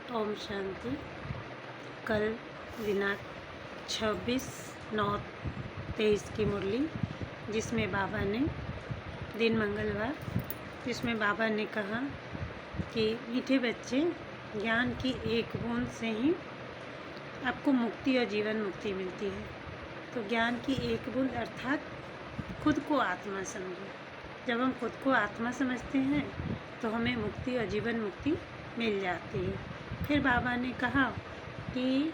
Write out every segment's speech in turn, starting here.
ओम शांति। कल दिनांक 26/9/23 की मुरली, जिसमें बाबा ने दिन मंगलवार, जिसमें बाबा ने कहा कि मीठे बच्चे, ज्ञान की एक बूंद से ही आपको मुक्ति और जीवन मुक्ति मिलती है। तो ज्ञान की एक बूंद अर्थात खुद को आत्मा समझो। जब हम खुद को आत्मा समझते हैं तो हमें मुक्ति और जीवन मुक्ति मिल जाती है। फिर बाबा ने कहा कि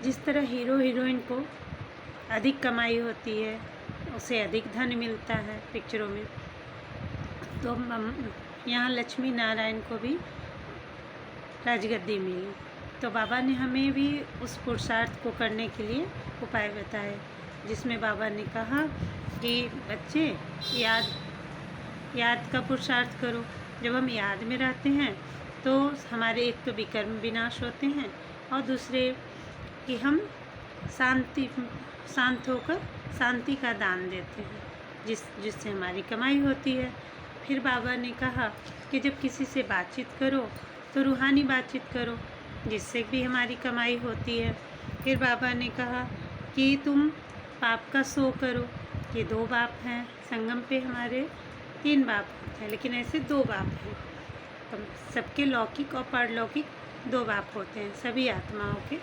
जिस तरह हीरो हीरोइन को अधिक कमाई होती है, उसे अधिक धन मिलता है पिक्चरों में, तो यहाँ लक्ष्मी नारायण को भी राजगद्दी मिली। तो बाबा ने हमें भी उस पुरुषार्थ को करने के लिए उपाय बताए, जिसमें बाबा ने कहा कि बच्चे याद का पुरुषार्थ करो। जब हम याद में रहते हैं तो हमारे एक तो विकर्म विनाश होते हैं और दूसरे कि हम शांत होकर शांति का दान देते हैं, जिससे हमारी कमाई होती है। फिर बाबा ने कहा कि जब किसी से बातचीत करो तो रूहानी बातचीत करो, जिससे भी हमारी कमाई होती है। फिर बाबा ने कहा कि तुम पाप का सो करो। ये 2 बाप हैं, संगम पे हमारे 3 बाप होते हैं, लेकिन ऐसे 2 बाप हैं। सबके लौकिक और परलौकिक 2 बाप होते हैं सभी आत्माओं के।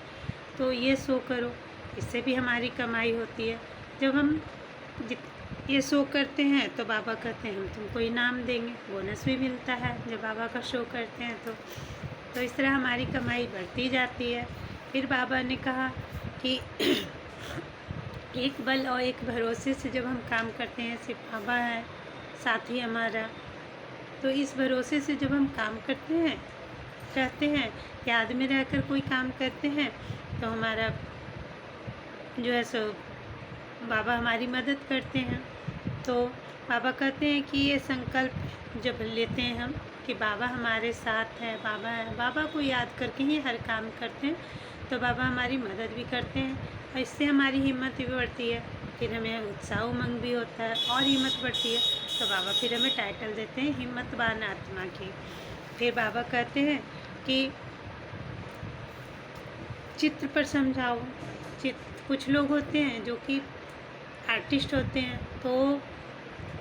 तो ये सो करो, इससे भी हमारी कमाई होती है। जब हम ये शो करते हैं तो बाबा कहते हैं हम तुमको इनाम देंगे, बोनस भी मिलता है जब बाबा का शो करते हैं तो इस तरह हमारी कमाई बढ़ती जाती है। फिर बाबा ने कहा कि एक बल और एक भरोसे से जब हम काम करते हैं, सिर्फ बाबा है साथी हमारा, तो इस भरोसे से जब हम काम करते हैं, याद में रहकर कोई काम करते हैं, तो हमारा जो है सो बाबा हमारी मदद करते हैं। तो बाबा कहते हैं कि ये संकल्प जब लेते हैं हम कि बाबा हमारे साथ है, बाबा है, बाबा को याद करके ही हर काम करते हैं, तो बाबा हमारी मदद भी करते हैं और इससे हमारी हिम्मत भी बढ़ती है। फिर हमें उत्साह उमंग भी होता है और हिम्मत बढ़ती है, तो बाबा फिर हमें टाइटल देते हैं हिम्मतवान आत्मा की। फिर बाबा कहते हैं कि चित्र पर समझाओ। कुछ लोग होते हैं जो कि आर्टिस्ट होते हैं, तो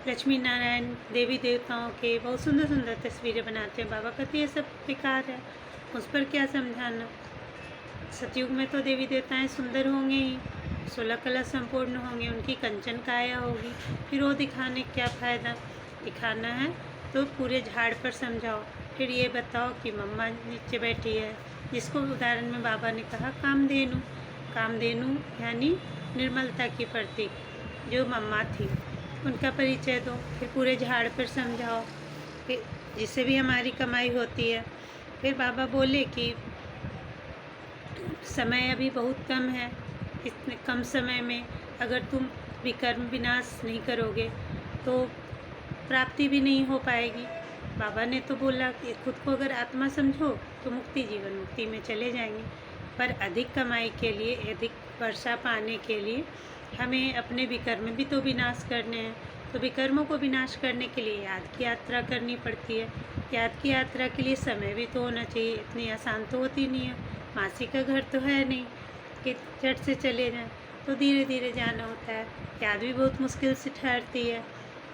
लक्ष्मी नारायण देवी देवताओं के बहुत सुंदर सुंदर तस्वीरें बनाते हैं। बाबा कहते हैं ये सब बेकार है, उस पर क्या समझाना। सतयुग में तो देवी देवताएं सुंदर होंगे ही, 16 कला संपूर्ण होंगे, उनकी कंचन काया होगी, फिर वो दिखाने क्या फ़ायदा। दिखाना है तो पूरे झाड़ पर समझाओ। फिर ये बताओ कि मम्मा नीचे बैठी है, जिसको उदाहरण में बाबा ने कहा कामधेनु यानी निर्मलता की प्रतीक जो मम्मा थी, उनका परिचय दो। फिर पूरे झाड़ पर समझाओ, फिर जिससे भी हमारी कमाई होती है। फिर बाबा बोले कि समय अभी बहुत कम है, इतने कम समय में अगर तुम विकर्म विनाश नहीं करोगे तो प्राप्ति भी नहीं हो पाएगी। बाबा ने तो बोला कि खुद को अगर आत्मा समझो तो मुक्ति जीवन मुक्ति में चले जाएंगे, पर अधिक कमाई के लिए, अधिक वर्षा पाने के लिए हमें अपने विकर्म भी तो विनाश करने हैं। तो विकर्मों को विनाश करने के लिए याद की यात्रा करनी पड़ती है। याद की यात्रा के लिए समय भी तो होना चाहिए, इतनी आसान तो होती नहीं है। मासी का घर तो है नहीं कि झट से चले जाएं, तो धीरे धीरे जाना होता है। याद भी बहुत मुश्किल से ठहरती है।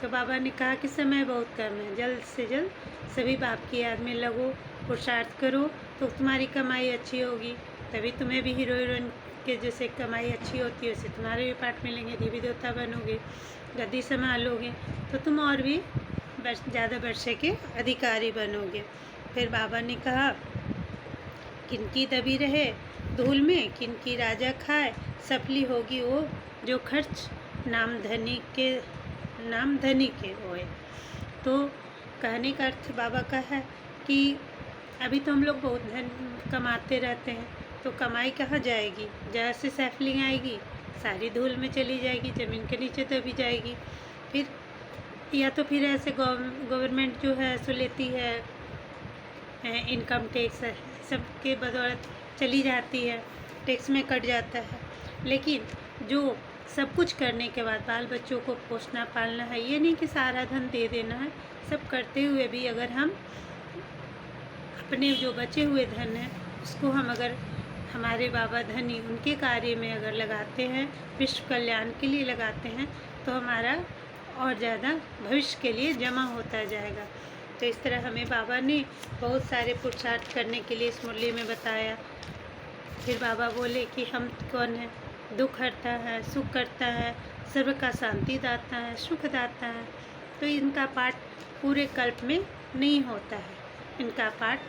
तो बाबा ने कहा कि समय बहुत कम है, जल्द से जल्द सभी बाप की याद में लगो, पुरुषार्थ करो, तो तुम्हारी कमाई अच्छी होगी। तभी तुम्हें भी हीरो हीरोइन के जैसे कमाई अच्छी होती है, वैसे तुम्हारे भी पार्ट मिलेंगे, देवी देवता बनोगे, गद्दी संभालोगे, तो तुम और भी ज़्यादा वर्षे के अधिकारी बनोगे। फिर बाबा ने कहा किनकी दबी रहे धूल में, किनकी राजा खाए, सफली होगी वो जो खर्च नाम धनी के होए। तो कहने का अर्थ बाबा का है कि अभी तो हम लोग बहुत धन कमाते रहते हैं, तो कमाई कहाँ जाएगी, जहाँ से सैफलिंग आएगी सारी धूल में चली जाएगी, ज़मीन के नीचे दबी जाएगी। फिर या तो फिर ऐसे गवर्नमेंट जो है सो लेती है इनकम टैक्स, सबके बदौलत चली जाती है, टैक्स में कट जाता है। लेकिन जो सब कुछ करने के बाद बाल बच्चों को पोसना पालना है, ये नहीं कि सारा धन दे देना है। सब करते हुए भी अगर हम अपने जो बचे हुए धन है उसको हम अगर हमारे बाबा धनी उनके कार्य में अगर लगाते हैं, विश्व कल्याण के लिए लगाते हैं, तो हमारा और ज़्यादा भविष्य के लिए जमा होता जाएगा। तो इस तरह हमें बाबा ने बहुत सारे पुरुषार्थ करने के लिए इस मुरली में बताया। फिर बाबा बोले कि हम कौन है, दुख हरता है, सुख करता है, सर्व का शांति दाता है, सुख दाता है। तो इनका पाठ पूरे कल्प में नहीं होता है, इनका पाठ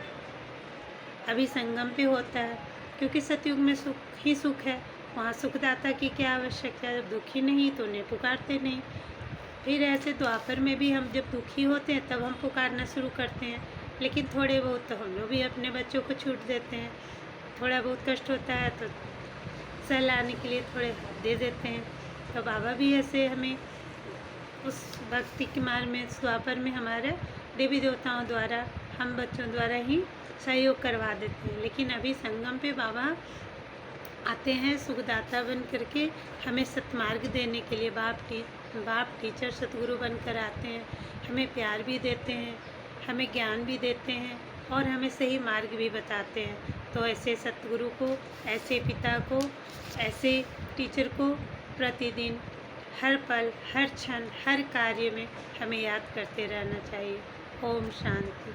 अभी संगम पे होता है, क्योंकि सतयुग में सुख ही सुख है, वहाँ सुखदाता की क्या आवश्यकता है। जब दुखी नहीं तो उन्हें पुकारते नहीं। फिर ऐसे द्वापर में भी हम जब दुखी होते हैं तब हम पुकारना शुरू करते हैं, लेकिन थोड़े बहुत तो हम लोग भी अपने बच्चों को छूट देते हैं। थोड़ा बहुत कष्ट होता है तो सहलाने के लिए थोड़े हाथ दे देते हैं। तो बाबा भी ऐसे हमें उस भक्ति के मार्ग में द्वापर में हमारे देवी देवताओं द्वारा, हम बच्चों द्वारा ही सहयोग करवा देते हैं। लेकिन अभी संगम पे बाबा आते हैं सुखदाता बन करके, हमें सतमार्ग देने के लिए बाप टीचर सतगुरु बनकर आते हैं। हमें प्यार भी देते हैं, हमें ज्ञान भी देते हैं और हमें सही मार्ग भी बताते हैं। तो ऐसे सतगुरु को, ऐसे पिता को, ऐसे टीचर को प्रतिदिन हर पल, हर क्षण, हर कार्य में हमें याद करते रहना चाहिए। ओम शांति।